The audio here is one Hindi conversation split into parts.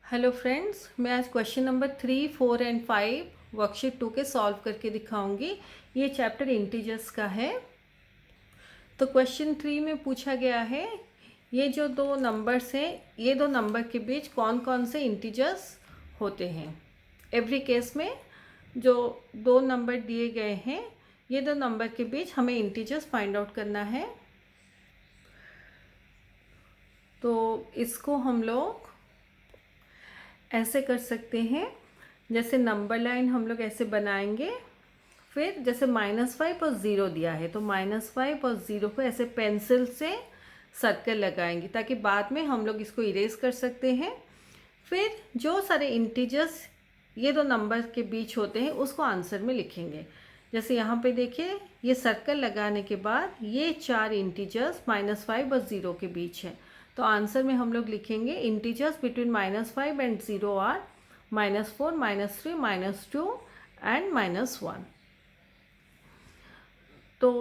हेलो फ्रेंड्स, मैं आज क्वेश्चन नंबर 3, 4 एंड 5 वर्कशीट 2 के सॉल्व करके दिखाऊंगी। ये चैप्टर इंटीजर्स का है। तो क्वेश्चन 3 में पूछा गया है, ये जो दो नंबर्स हैं, ये दो नंबर के बीच कौन कौन से इंटीजर्स होते हैं। एवरी केस में जो दो नंबर दिए गए हैं, ये दो नंबर के बीच हमें इंटीजर्स फाइंड आउट करना है। तो इसको हम लोग ऐसे कर सकते हैं, जैसे नंबर लाइन हम लोग ऐसे बनाएंगे। फिर जैसे -5 और 0 दिया है तो -5 और 0 को ऐसे पेंसिल से सर्कल लगाएंगे ताकि बाद में हम लोग इसको इरेज कर सकते हैं। फिर जो सारे इंटीजर्स ये दो नंबर के बीच होते हैं उसको आंसर में लिखेंगे। जैसे यहाँ पे देखिए, ये सर्कल लगाने के बाद ये चार इंटीजर्स -5 और 0 के बीच है। तो आंसर में हम लोग लिखेंगे integers between -5 and 0 are -4, -3, -2 and -1। तो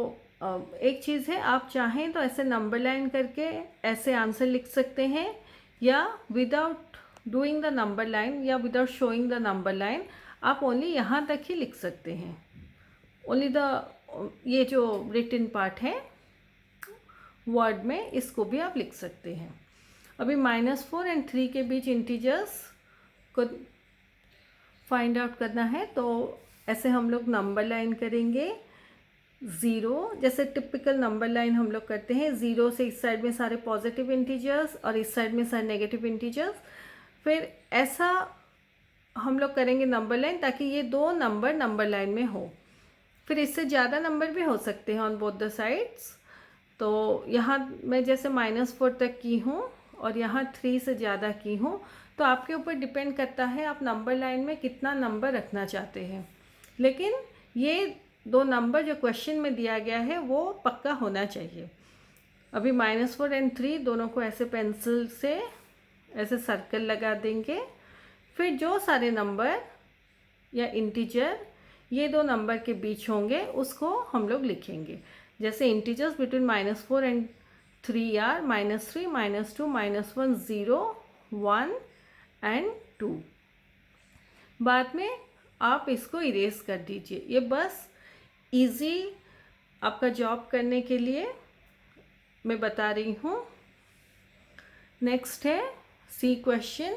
एक चीज़ है, आप चाहें तो ऐसे नंबर लाइन करके ऐसे आंसर लिख सकते हैं, या without doing the number line या without showing the number line आप ओनली यहाँ तक ही लिख सकते हैं। ओनली द ये जो रिटन पार्ट है वर्ड में, इसको भी आप लिख सकते हैं। अभी -4 एंड 3 के बीच इंटीजर्स को फाइंड आउट करना है। तो ऐसे हम लोग नंबर लाइन करेंगे। 0 जैसे टिपिकल नंबर लाइन हम लोग करते हैं, 0 से इस साइड में सारे पॉजिटिव इंटीजर्स और इस साइड में सारे नेगेटिव इंटीजर्स। फिर ऐसा हम लोग करेंगे नंबर लाइन ताकि ये दो नंबर नंबर लाइन में हो। फिर इससे ज़्यादा नंबर भी हो सकते हैं ऑन बोथ द साइड्स। तो यहाँ मैं जैसे -4 तक की हूँ और यहाँ 3 से ज़्यादा की हूँ। तो आपके ऊपर डिपेंड करता है आप नंबर लाइन में कितना नंबर रखना चाहते हैं। लेकिन ये दो नंबर जो क्वेश्चन में दिया गया है वो पक्का होना चाहिए। अभी -4 एंड 3 दोनों को ऐसे पेंसिल से ऐसे सर्कल लगा देंगे। फिर जो सारे नंबर या इंटीजर ये दो नंबर के बीच होंगे उसको हम लोग लिखेंगे। जैसे integers between -4 and 3 are -3, -2, -1, 0, 1 and 2। बाद में आप इसको इरेज कर दीजिए। ये बस इजी आपका जॉब करने के लिए मैं बता रही हूँ। नेक्स्ट है सी क्वेश्चन।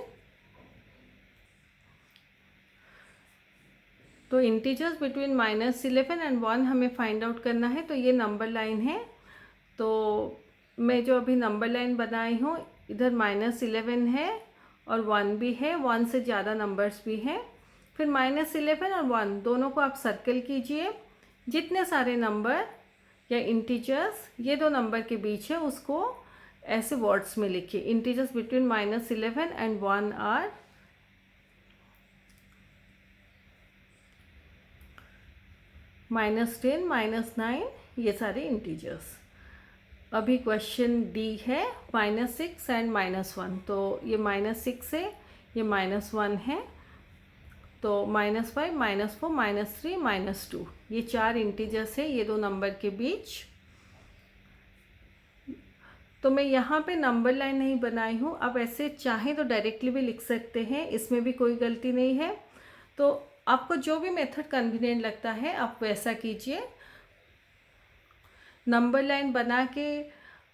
तो इंटीजर्स बिटवीन -11 एंड 1 हमें फाइंड आउट करना है। तो ये नंबर लाइन है। तो मैं जो अभी नंबर लाइन बनाई हूँ, इधर -11 है और 1 भी है, 1 से ज़्यादा नंबर्स भी हैं। फिर -11 और 1 दोनों को आप सर्कल कीजिए। जितने सारे नंबर या इंटीजर्स ये दो नंबर के बीच है उसको ऐसे वर्ड्स में लिखिए। इंटीजर्स बिटवीन -11 एंड 1 आर -10, -9, ये सारे इंटीजर्स। अभी क्वेश्चन डी है -6 एंड -1। तो ये -6 है, ये -1 है। तो -5, -4, -3, -2 ये चार इंटीजर्स है ये दो नंबर के बीच। तो मैं यहाँ पे नंबर लाइन नहीं बनाई हूँ, आप ऐसे चाहें तो डायरेक्टली भी लिख सकते हैं, इसमें भी कोई गलती नहीं है। तो आपको जो भी मेथड कन्वीनियंट लगता है आप वैसा कीजिए। नंबर लाइन बना के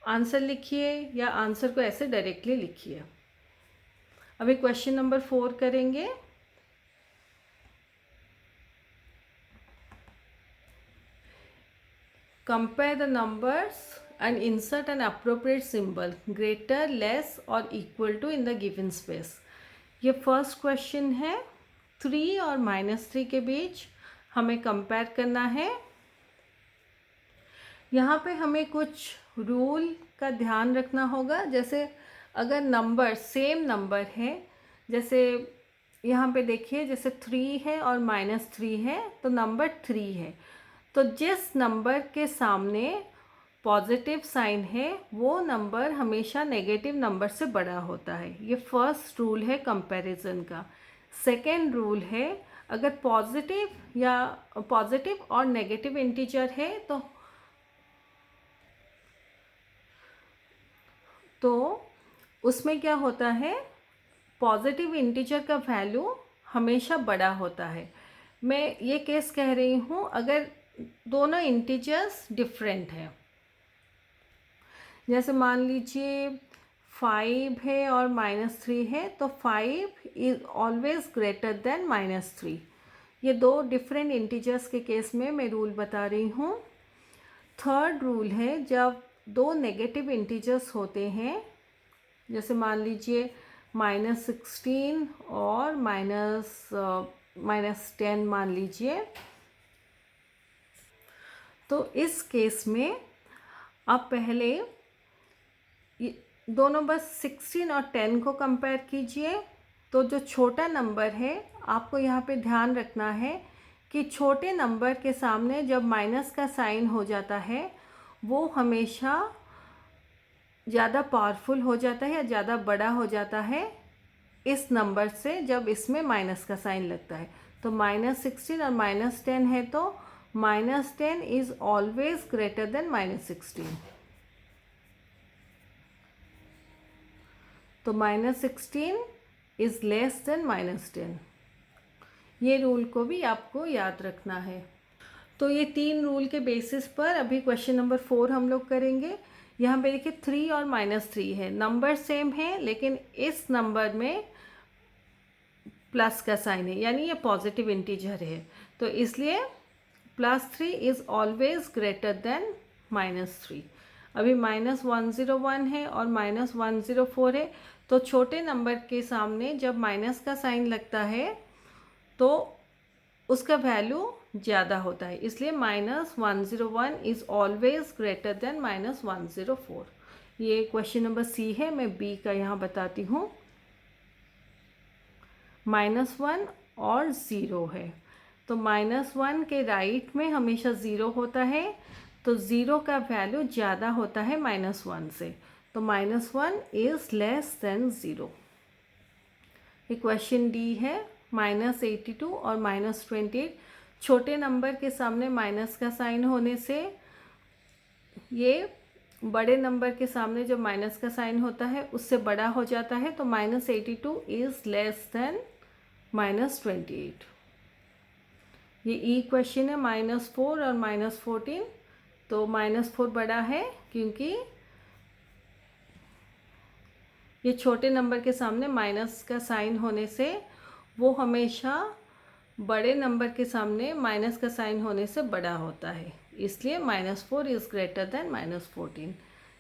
आंसर लिखिए या आंसर को ऐसे डायरेक्टली लिखिए। अभी क्वेश्चन नंबर 4 करेंगे। Compare the numbers and insert an appropriate symbol greater, less or equal to in the given space। ये फर्स्ट क्वेश्चन है। 3 और -3 के बीच हमें कंपेयर करना है। यहाँ पे हमें कुछ रूल का ध्यान रखना होगा। जैसे अगर नंबर सेम नंबर है, जैसे यहाँ पे देखिए जैसे 3 है और -3 है तो नंबर 3 है। तो जिस नंबर के सामने पॉजिटिव साइन है वो नंबर हमेशा नेगेटिव नंबर से बड़ा होता है। ये फर्स्ट रूल है कंपैरिजन का। सेकेंड रूल है, अगर पॉजिटिव और नेगेटिव इंटीजर है तो उसमें क्या होता है, पॉजिटिव इंटीजर का वैल्यू हमेशा बड़ा होता है। मैं ये केस कह रही हूँ अगर दोनों इंटीजर्स डिफरेंट हैं, जैसे मान लीजिए 5 है और -3 है, तो 5 इज़ ऑलवेज ग्रेटर देन -3। ये दो डिफरेंट इंटीजर्स के केस में मैं रूल बता रही हूँ। थर्ड रूल है जब दो नेगेटिव इंटीजर्स होते हैं, जैसे मान लीजिए -16 और -10 मान लीजिए, तो इस केस में आप पहले दोनों बस 16 और 10 को कंपेयर कीजिए। तो जो छोटा नंबर है आपको यहाँ पे ध्यान रखना है कि छोटे नंबर के सामने जब माइनस का साइन हो जाता है वो हमेशा ज़्यादा पावरफुल हो जाता है या ज़्यादा बड़ा हो जाता है इस नंबर से जब इसमें माइनस का साइन लगता है। तो -16 और -10 है तो -10 इज़ ऑलवेज ग्रेटर देन -16। तो -16 इज़ लेस देन -10। ये रूल को भी आपको याद रखना है। तो ये 3 रूल के बेसिस पर अभी क्वेश्चन नंबर 4 हम लोग करेंगे। यहाँ पे देखिए 3 और -3 है, नंबर सेम है लेकिन इस नंबर में प्लस का साइन है, यानी ये पॉजिटिव इंटीजर है, तो इसलिए +3 इज़ ऑलवेज ग्रेटर देन -3। अभी -101 है और -104 है, तो छोटे नंबर के सामने जब माइनस का साइन लगता है तो उसका वैल्यू ज़्यादा होता है, इसलिए -101 इज़ ऑलवेज ग्रेटर देन -104। ये क्वेश्चन नंबर सी है। मैं बी का यहाँ बताती हूँ। -1 और 0 है, तो -1 के राइट में हमेशा 0 होता है, तो 0 का वैल्यू ज़्यादा होता है -1 से, तो -1 इज़ लेस देन 0। ये क्वेश्चन डी है। -82 और -28 छोटे नंबर के सामने माइनस का साइन होने से ये बड़े नंबर के सामने जब माइनस का साइन होता है उससे बड़ा हो जाता है, तो -82 इज़ लेस देन -28। ये ई क्वेश्चन है। -4 और -14, तो -4 बड़ा है क्योंकि ये छोटे नंबर के सामने माइनस का साइन होने से वो हमेशा बड़े नंबर के सामने माइनस का साइन होने से बड़ा होता है, इसलिए -4 is greater than -14।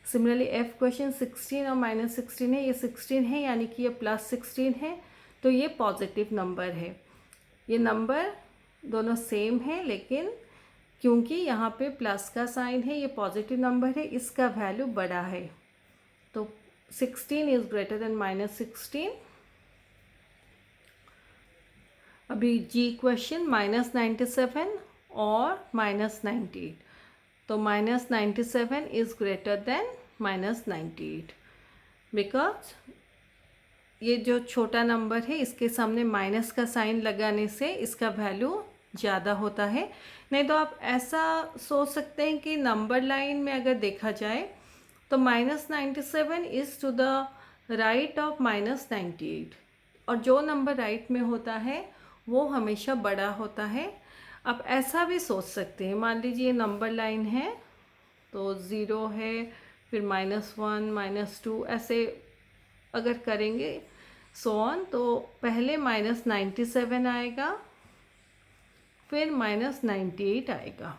Similarly F question 16 और -16 है, ये 16 है यानी कि ये +16 है, तो ये पॉजिटिव नंबर है। ये नंबर दोनों सेम है लेकिन क्योंकि यहाँ पे प्लस का साइन है, ये पॉजिटिव नंबर है, इसका वैल्यू बड़ा है, तो 16 इज़ ग्रेटर देन -16। अभी जी क्वेश्चन -97 और -98, तो -97 इज़ ग्रेटर देन -98 बिकॉज ये जो छोटा नंबर है इसके सामने माइनस का साइन लगाने से इसका वैल्यू ज़्यादा होता है। नहीं तो आप ऐसा सोच सकते हैं कि नंबर लाइन में अगर देखा जाए तो -97 is to the right of -98, और जो नंबर राइट में होता है वो हमेशा बड़ा होता है। आप ऐसा भी सोच सकते हैं, मान लीजिए नंबर लाइन है तो 0 है, फिर -1 -2 ऐसे अगर करेंगे सो ऑन, तो पहले -97 आएगा, फिर -98 आएगा,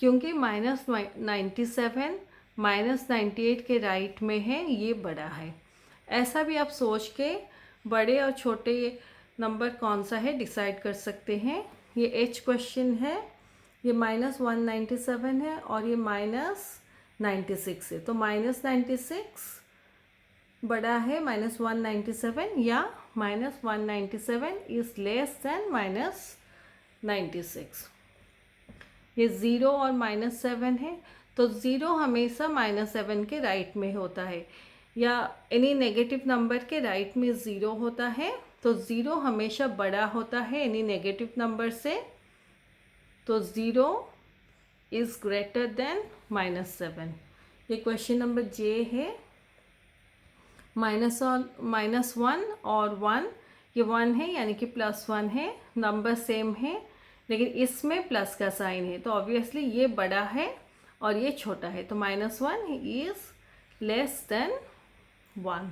क्योंकि -97 -98 के राइट में है, ये बड़ा है। ऐसा भी आप सोच के बड़े और छोटे नंबर कौन सा है डिसाइड कर सकते हैं। ये एच क्वेश्चन है, ये -197 है और ये -96 है, तो -96 बड़ा है -197 या -197 इज़ लेस देन -96। ये 0 और -7 है, तो 0 हमेशा -7 के राइट में होता है, या एनी नेगेटिव नंबर के राइट में 0 होता है, तो 0 हमेशा बड़ा होता है एनी नेगेटिव नंबर से, तो 0 इज़ ग्रेटर देन -7। ये क्वेश्चन नंबर जे है। -1 और 1, ये 1 है यानी कि +1 है, नंबर सेम है लेकिन इसमें प्लस का साइन है, तो ऑब्वियसली ये बड़ा है और ये छोटा है, तो -1 इज़ लेस देन 1।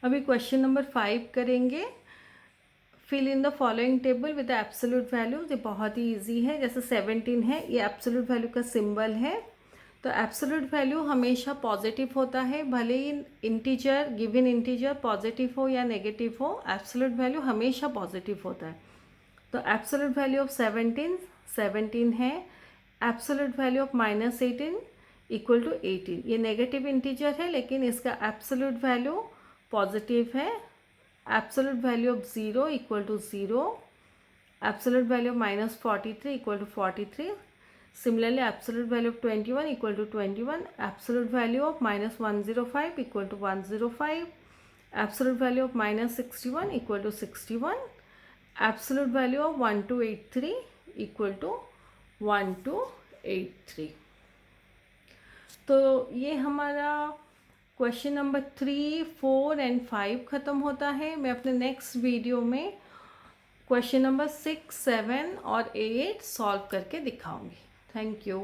अभी क्वेश्चन नंबर 5 करेंगे। Fill in the following table with the absolute value. ये बहुत ही ईजी है। जैसे 17 है, ये एब्सोल्यूट वैल्यू का सिंबल है, तो एब्सोल्यूट वैल्यू हमेशा पॉजिटिव होता है, भले ही इंटीजर, गिवन इंटीजर पॉजिटिव हो या नेगेटिव हो, एब्सोल्यूट वैल्यू हमेशा पॉजिटिव होता है। तो एब्सोल्यूट वैल्यू ऑफ 17 है। Absolute value of -18 equal to 18, ये नेगेटिव इंटीजर है लेकिन इसका एब्सोल्यूट वैल्यू पॉजिटिव है। Absolute value of 0 equal to 0, absolute value of -43 equal to 43, similarly absolute value of 21 equal to 21, absolute value of -105 equal to 105, absolute value of -61 equal to 61, absolute value of 1283 equal to 1283। तो ये हमारा क्वेश्चन नंबर 3, 4 एंड 5 ख़त्म होता है। मैं अपने नेक्स्ट वीडियो में क्वेश्चन नंबर 6, 7 और 8 सॉल्व करके दिखाऊंगी। Thank you.